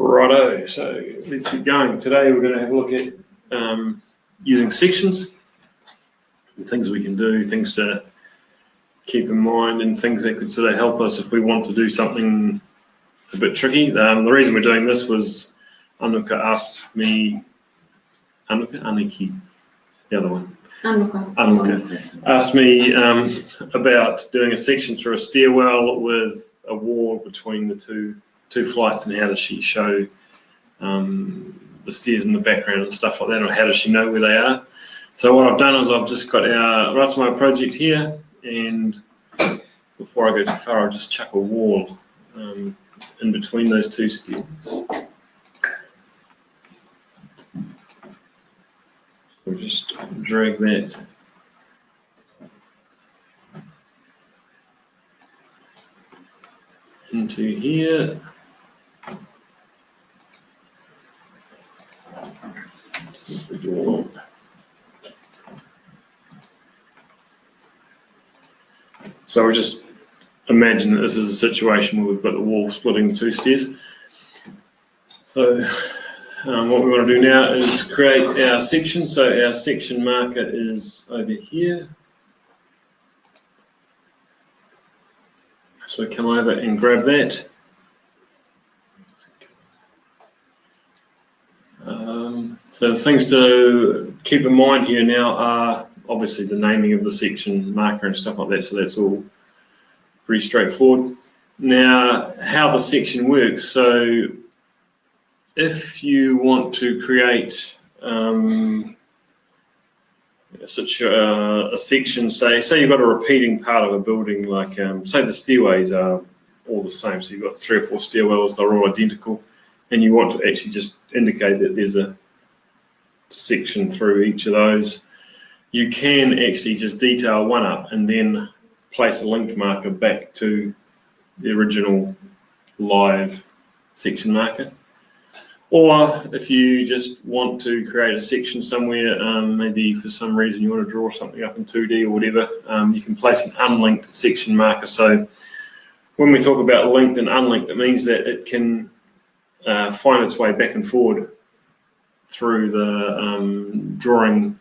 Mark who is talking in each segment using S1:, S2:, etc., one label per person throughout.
S1: Righto, so let's get going. Today we're going to have a look at using sections, and things we can do, things to keep in mind, and things that could sort of help us if we want to do something a bit tricky. The reason we're doing this was Anuka asked me, Aniki, the other one. Anuka asked me about doing a section through a stairwell with a wall between the two flights, and how does she show the stairs in the background and stuff like that, or how does she know where they are. So what I've done is I've just got right to my project here, and before I go too far I'll just chuck a wall in between those two stairs. So just drag that into here. So we'll just imagine that this is a situation where we've got the wall splitting the two stairs. So what we want to do now is create our section. So our section marker is over here. So we come over and grab that. So the things to keep in mind here now are obviously the naming of the section marker and stuff like that, so that's all pretty straightforward. Now, how the section works. So if you want to create such a section, say you've got a repeating part of a building, like say the stairways are all the same, so you've got 3 or 4 stairwells, they're all identical, and you want to actually just indicate that there's a section through each of those, you can actually just detail one up and then place a linked marker back to the original live section marker. Or if you just want to create a section somewhere, maybe for some reason you want to draw something up in 2D or whatever, you can place an unlinked section marker. So when we talk about linked and unlinked, it means that it can find its way back and forward through the drawing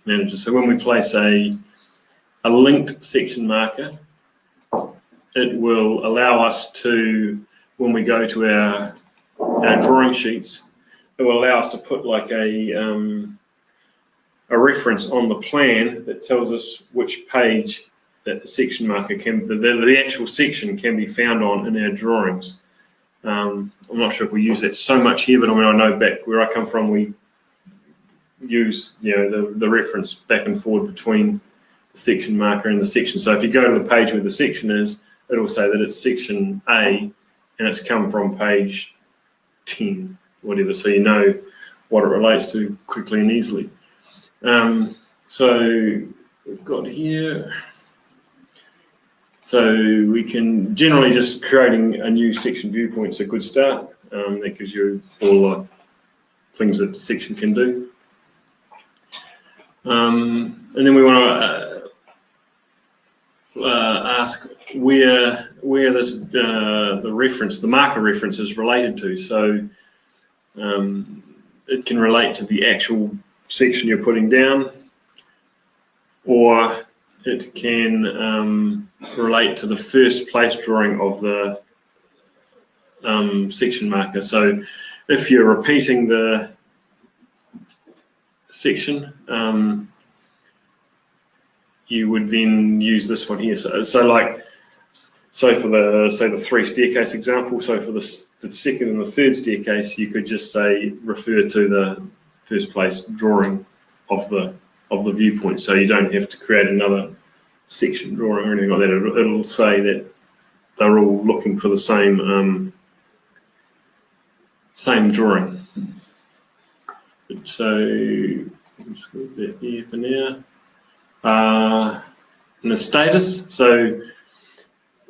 S1: manager. So when we place a linked section marker, it will allow us to, when we go to our drawing sheets, it will allow us to put like a reference on the plan that tells us which page that the section marker can, the actual section can be found on in our drawings. I'm not sure if we use that so much here, but I mean, I know back where I come from, we use the reference back and forward between the section marker and the section. So if you go to the page where the section is, it'll say that it's section A and it's come from page 10, whatever, so you know what it relates to quickly and easily. So we've got here. So we can generally just creating a new section viewpoint is a good start. That gives you all the things that the section can do. And then we want to ask where this the marker reference is related to. So it can relate to the actual section you're putting down, or it can relate to the first place drawing of the section marker. So if you're repeating the section, you would then use this one here. So for the 3 staircase example, so for the second and the third staircase, you could just say refer to the first place drawing of the viewpoint, so you don't have to create another section drawing or anything like that. It'll say that they're all looking for the same drawing. So just leave that here for now. And the status, so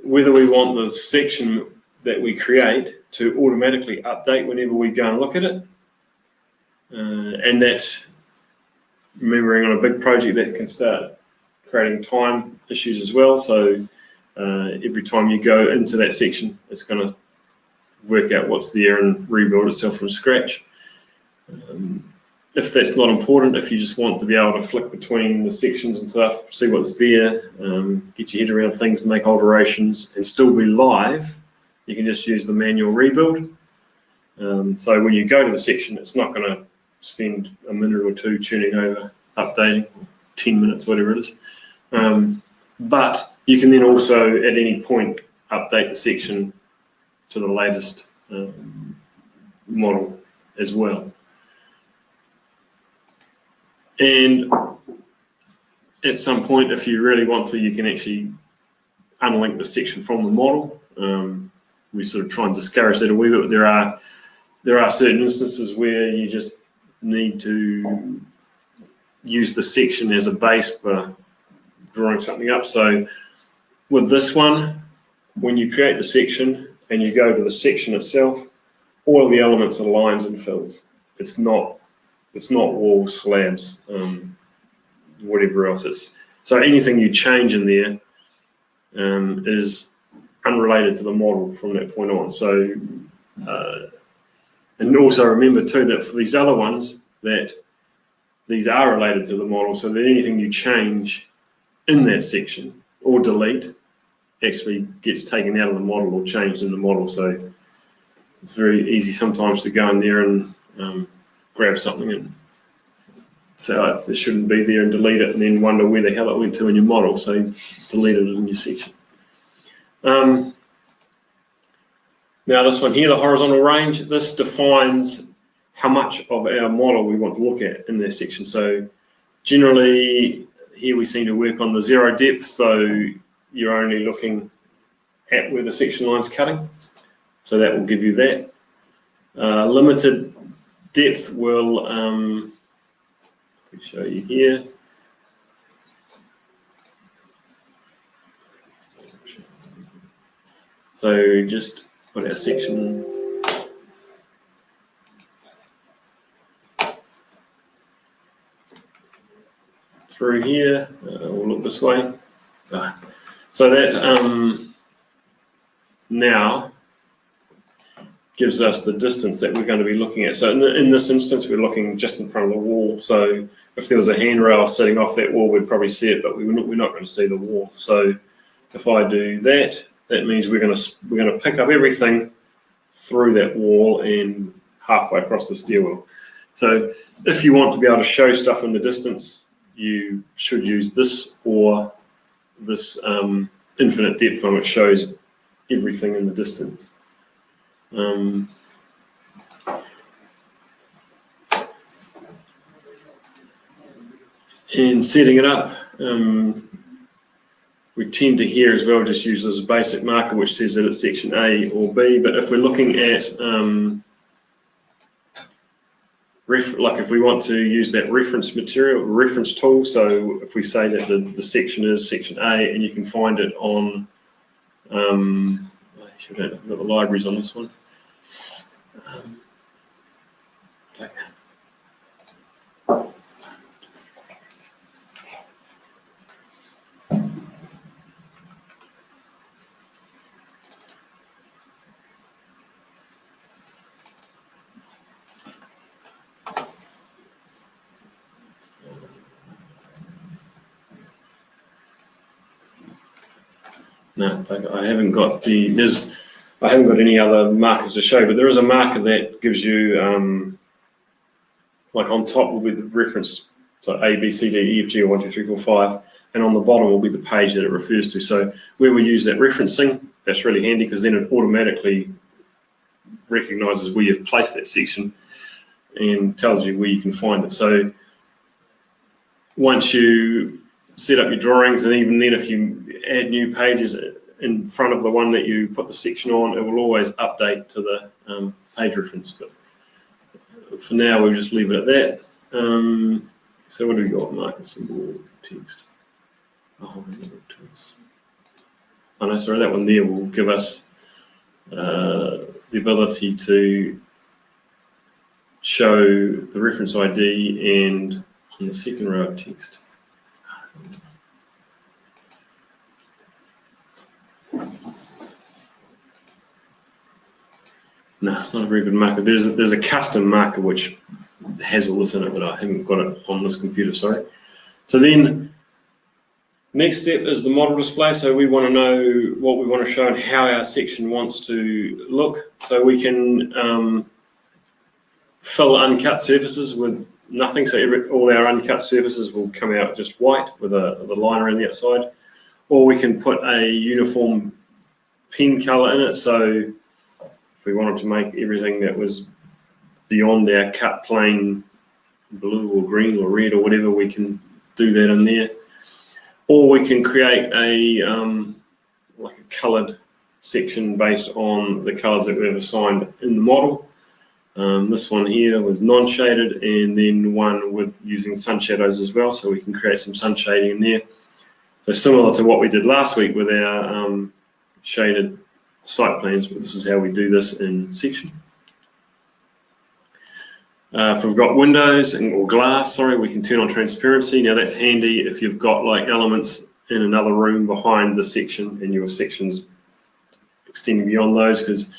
S1: whether we want the section that we create to automatically update whenever we go and look at it, and that, remembering on a big project, that can start creating time issues as well. So every time you go into that section, it's going to work out what's there and rebuild itself from scratch. If that's not important, if you just want to be able to flick between the sections and stuff, see what's there, get your head around things, make alterations, and still be live, you can just use the manual rebuild. So when you go to the section, it's not going to spend a minute or two tuning over, updating, 10 minutes, whatever it is. But you can then also, at any point, update the section to the latest model as well. And at some point, if you really want to, you can actually unlink the section from the model. We sort of try and discourage that a wee bit, but there are certain instances where you just need to use the section as a base for drawing something up. So with this one, when you create the section and you go to the section itself, all of the elements are lines and fills. It's not walls, slabs, whatever else. So anything you change in there is unrelated to the model from that point on. So and also remember too that for these other ones, that these are related to the model, so that anything you change in that section or delete actually gets taken out of the model or changed in the model. So it's very easy sometimes to go in there and grab something and say, oh, this shouldn't be there, and delete it, and then wonder where the hell it went to in your model. So delete it in your section. Now this one here, the horizontal range, this defines how much of our model we want to look at in that section. So generally here we seem to work on the 0 depth, so you're only looking at where the section line's cutting. So that will give you that. Limited depth will show you here. So just put our section through here. We'll look this way. So that now gives us the distance that we're going to be looking at. So in this instance, we're looking just in front of the wall. So if there was a handrail sitting off that wall, we'd probably see it, but we're not going to see the wall. So if I do that, that means we're going to pick up everything through that wall and halfway across the stairwell. So if you want to be able to show stuff in the distance, you should use this or this infinite depth one, which shows everything in the distance. And setting it up, we tend to here as well just use this basic marker which says that it's section A or B, but if we're looking at like if we want to use that reference material, reference tool, so if we say that the section is section A and you can find it on, actually I don't know if I've got the libraries on this one. Okay. No, I haven't got I haven't got any other markers to show, but there is a marker that gives you, like on top will be the reference, so A, B, C, D, E, F, G, or 1, 2, 3, 4, 5, and on the bottom will be the page that it refers to. So where we use that referencing, that's really handy because then it automatically recognises where you've placed that section and tells you where you can find it. So once you set up your drawings, and even then if you add new pages in front of the one that you put the section on, it will always update to the page reference. But for now, we'll just leave it at that. So what do we got? Marker symbol, text. Oh no, sorry, that one there will give us the ability to show the reference ID and on the second row of text. No, it's not a very good marker. There's a custom marker which has all this in it, but I haven't got it on this computer, sorry. So then, next step is the model display. So we want to know what we want to show and how our section wants to look. So we can fill uncut surfaces with nothing. So all our uncut surfaces will come out just white with a line around the outside. Or we can put a uniform pen color in it. So if we wanted to make everything that was beyond our cut plane blue or green or red or whatever, we can do that in there. Or we can create a like a coloured section based on the colours that we've assigned in the model. This one here was non-shaded, and then one with using sun shadows as well, so we can create some sun shading in there. So similar to what we did last week with our shaded site plans, but this is how we do this in section. If we've got windows or glass, sorry, we can turn on transparency. Now that's handy if you've got like elements in another room behind the section and your section's extending beyond those, because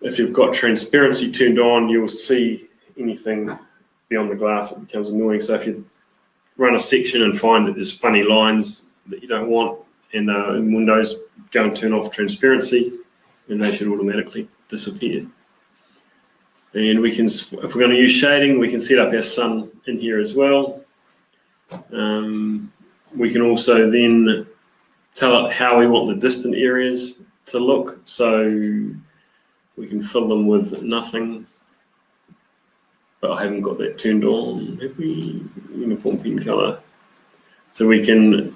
S1: if you've got transparency turned on, you'll see anything beyond the glass. It becomes annoying. So if you run a section and find that there's funny lines that you don't want, and in Windows, go and turn off transparency, and they should automatically disappear. And we can, if we're going to use shading, we can set up our sun in here as well. We can also then tell it how we want the distant areas to look. So we can fill them with nothing, but I haven't got that turned on. Have we? Uniform pen color. So we can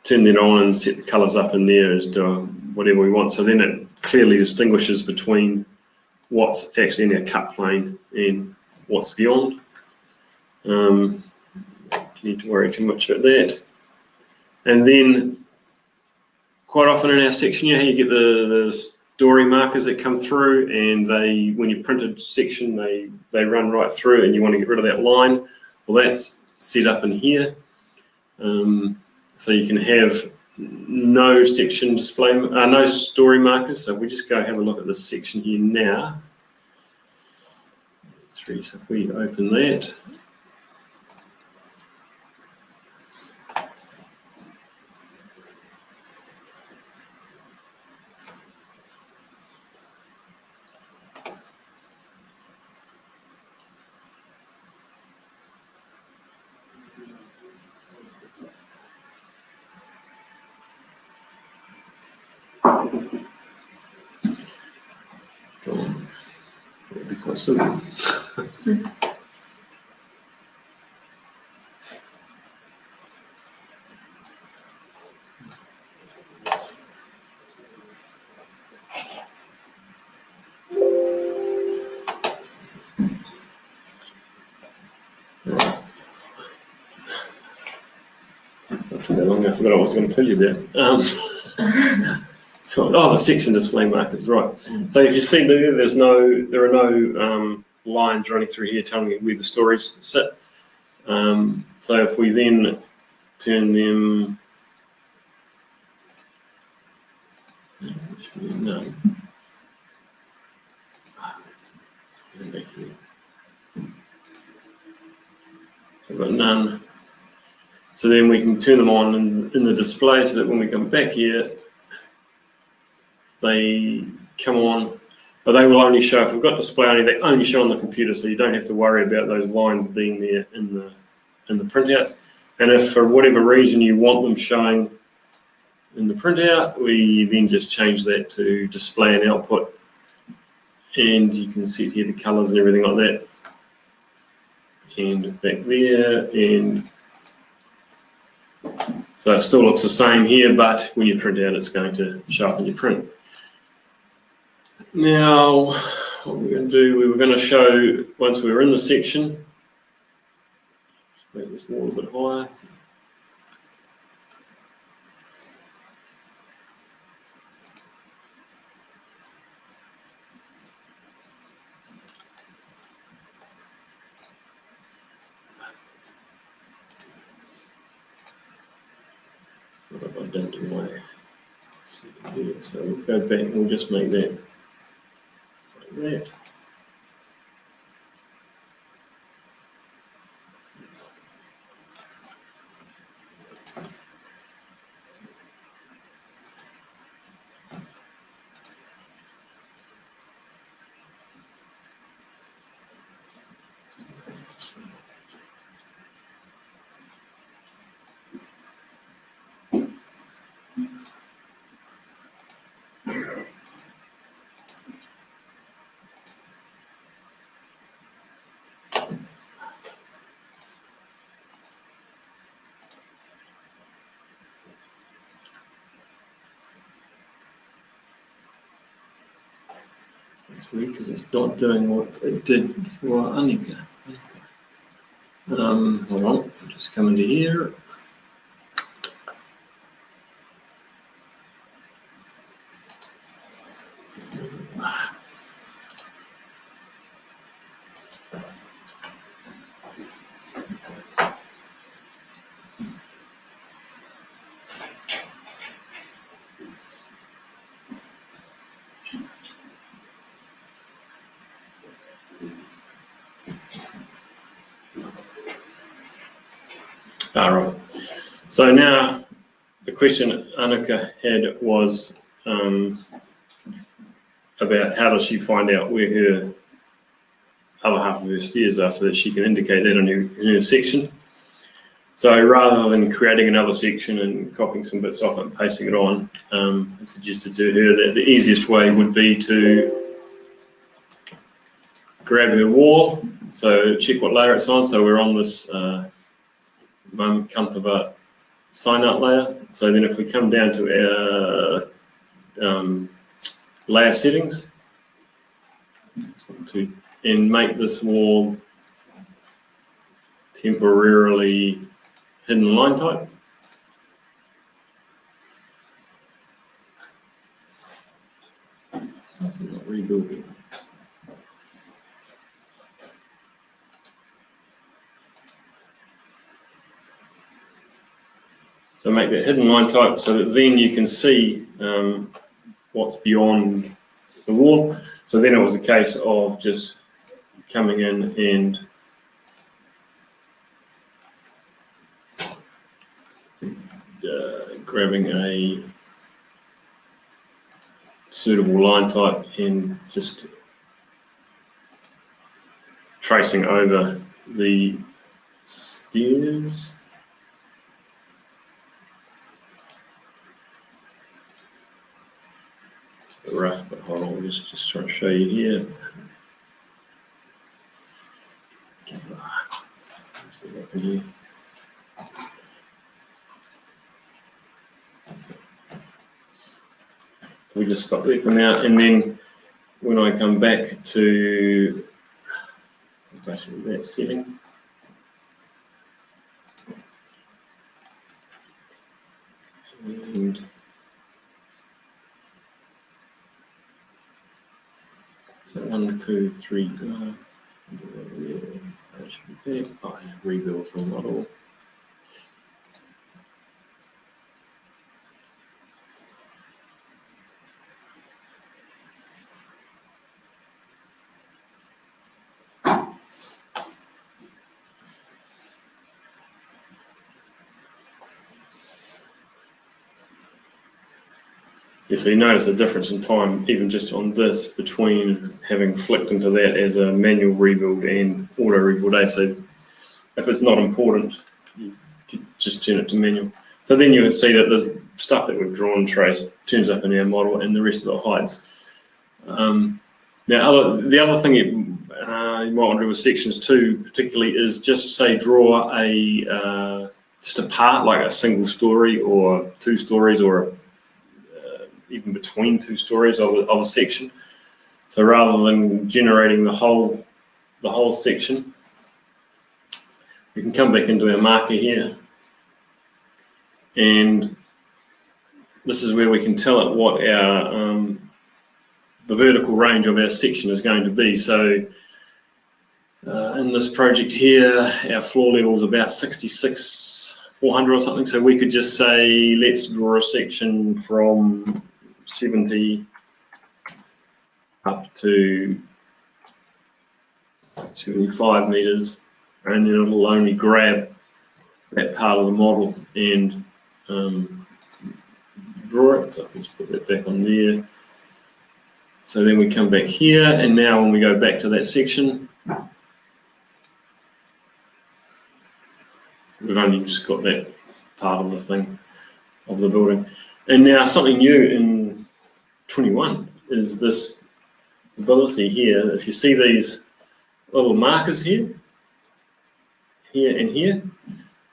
S1: turn that on and set the colors up in there as to whatever we want. So then it clearly distinguishes between what's actually in our cut plane and what's beyond. Don't need to worry too much about that. And then quite often in our section, you get the story markers that come through, and they, when you print a section, they run right through, and you want to get rid of that line. Well, that's set up in here. So you can have no section display, no story markers. So we just go have a look at this section here now. So if we open that, it'll be quite simple. Not too long, I forgot what I was going to tell you about. Oh, the section display markers, right. So if you see there are no lines running through here telling you where the stories sit. So if we then turn them, no. Back here. So I've got none. So then we can turn them on in the display, so that when we come back here, they come on, but they will only show, if we've got display only, they only show on the computer, so you don't have to worry about those lines being there in the printouts. And if for whatever reason you want them showing in the printout, we then just change that to display and output, and you can see here the colors and everything like that. And back there, and so it still looks the same here, but when you print out, it's going to show up in your print. Now, what we're going to do, we were going to show, once we were in the section, make this a little bit higher. What have I done to my settings? Yeah, so we'll go back and we'll just make that like that. It's weird because it's not doing what it did for Anika. Hold on, I'll just come into here. Right. So now the question Anika had was about how does she find out where her other half of her stairs are so that she can indicate that in her section. So rather than creating another section and copying some bits off it and pasting it on, I suggested to her that the easiest way would be to grab her wall, so check what layer it's on. So we're on this moment comfortable sign out layer. So then if we come down to our layer settings and make this wall temporarily hidden line type. It's not rebuilding. So make that hidden line type so that then you can see what's beyond the wall. So then it was a case of just coming in and grabbing a suitable line type and just tracing over the stairs. It's a bit rough, but hold on, we'll just try to show you here. Let's get up in here. We just stop there for now, and then when I come back to basically that setting, and so 1, 2, 3, that should be there. Oh, yeah, rebuild from model. Yeah, so you notice a difference in time, even just on this, between having flicked into that as a manual rebuild and auto rebuild A. So if it's not important, you could just turn it to manual. So then you would see that the stuff that we've drawn traced turns up in our model and the rest of it hides. Now, the other thing you might want to do with sections too, particularly, is just say draw a just a part, like a single story or 2 stories or even between 2 stories of a section. So rather than generating the whole section, we can come back into our marker here, and this is where we can tell it what our the vertical range of our section is going to be. So in this project here, our floor level is about 66,400 or something. So we could just say, let's draw a section from 70 up to 75 meters, and then it'll only grab that part of the model and draw it. So let's put that back on there. So then we come back here, and now when we go back to that section, we've only just got that part of the thing, of the building. And now something new in 21 is this ability here. If you see these little markers here, here and here.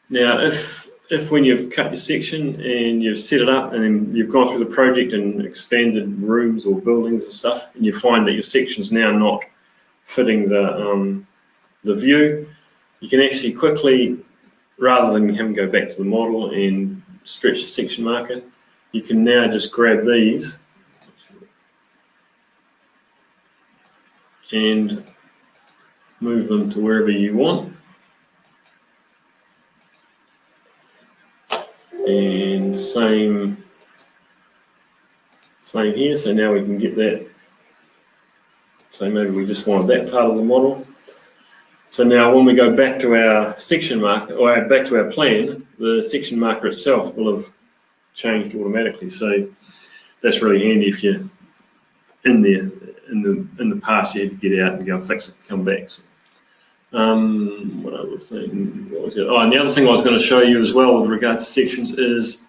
S1: Now if when you've cut your section and you've set it up and then you've gone through the project and expanded rooms or buildings and stuff, and you find that your section's now not fitting the view, you can actually quickly, rather than having to go back to the model and stretch the section marker, you can now just grab these and move them to wherever you want. And same here, so now we can get that. So maybe we just want that part of the model. So now when we go back to our section marker, or back to our plan, the section marker itself will have changed automatically. So that's really handy if you're in there. In the past, you had to get out and go fix it, come back. So, what other thing? What was it? Oh, and the other thing I was going to show you as well with regard to sections is,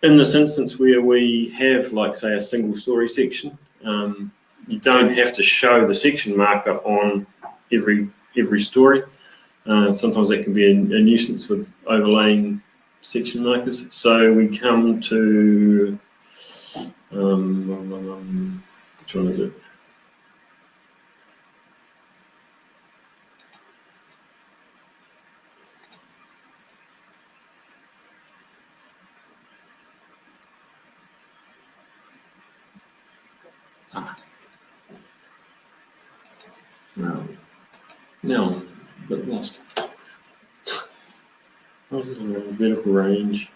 S1: in this instance where we have, like, say, a single story section, you don't have to show the section marker on every story. Sometimes that can be a nuisance with overlaying section markers. So we come to which one is it? Now I'm a bit lost. How's it on the vertical range?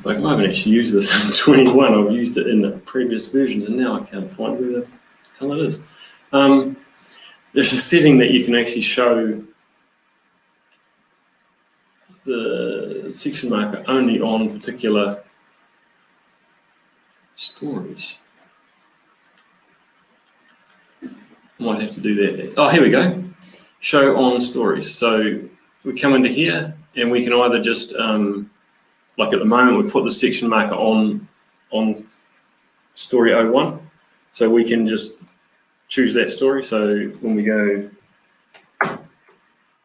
S1: I haven't actually used this in 21. I've used it in the previous versions, and now I can't find where the hell it is. There's a setting that you can actually show the section marker only on particular stories. Might have to do that. Oh, here we go. Show on stories. So we come into here, and we can either just like at the moment, we've put the section marker on story 01, so we can just choose that story. So when we go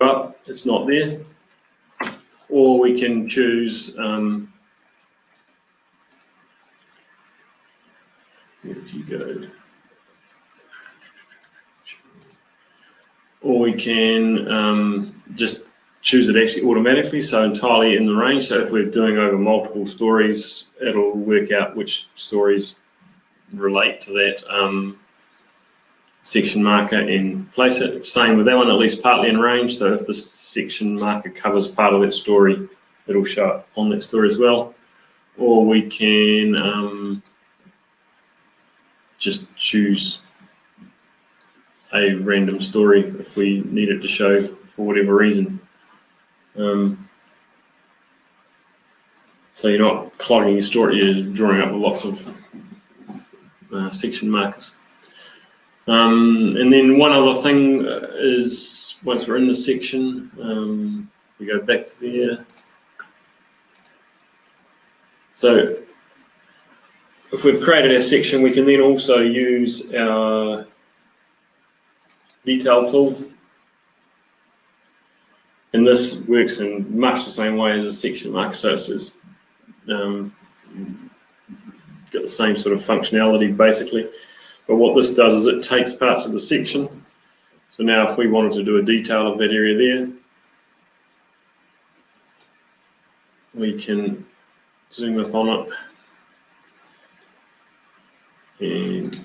S1: up, it's not there. Or we can choose, where did you go? Or we can just choose it actually automatically, so entirely in the range. So if we're doing over multiple stories, it'll work out which stories relate to that section marker and place it. Same with that one, at least partly in range. So if the section marker covers part of that story, it'll show up on that story as well. Or we can just choose a random story if we need it to show for whatever reason. So you're not clogging your story, you're drawing up lots of section markers. And then one other thing is, once we're in the section, we go back to there. So if we've created our section, we can then also use our detail tool And this works in much the same way as a section marker, so it's got the same sort of functionality basically. But what this does is it takes parts of the section. So now if we wanted to do a detail of that area there, we can zoom up on it and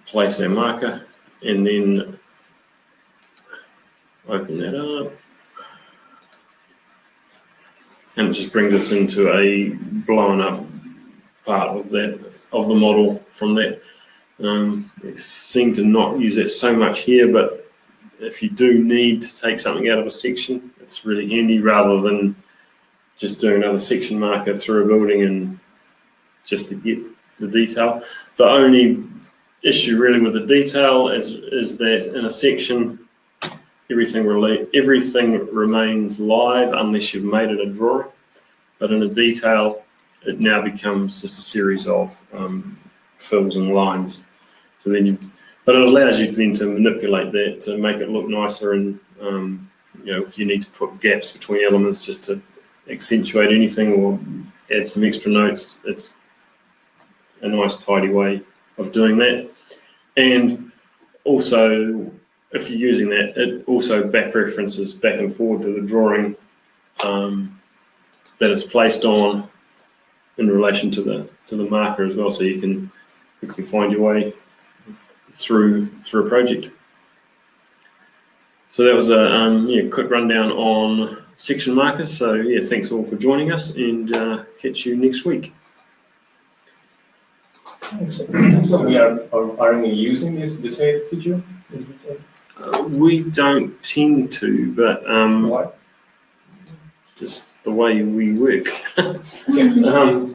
S1: place our marker and then open that up. And it just brings us into a blown up part of the model from that. We seem to not use it so much here, but if you do need to take something out of a section, it's really handy rather than just doing another section marker through a building and just to get the detail. The only issue really with the detail is that in a section, everything remains live unless you've made it a drawing. But in a detail, it now becomes just a series of fills and lines. So then but it allows you then to manipulate that to make it look nicer, and if you need to put gaps between elements just to accentuate anything or add some extra notes, it's a nice tidy way of doing that. And also, if you're using that, it also back references back and forward to the drawing that it's placed on in relation to the marker as well, so you can quickly find your way through a project. So that was a quick rundown on section markers. So yeah, thanks all for joining us, and catch you next week.
S2: So we are only using this detail feature?
S1: We don't tend to, but
S2: Why?
S1: just the way we work.
S2: Yeah.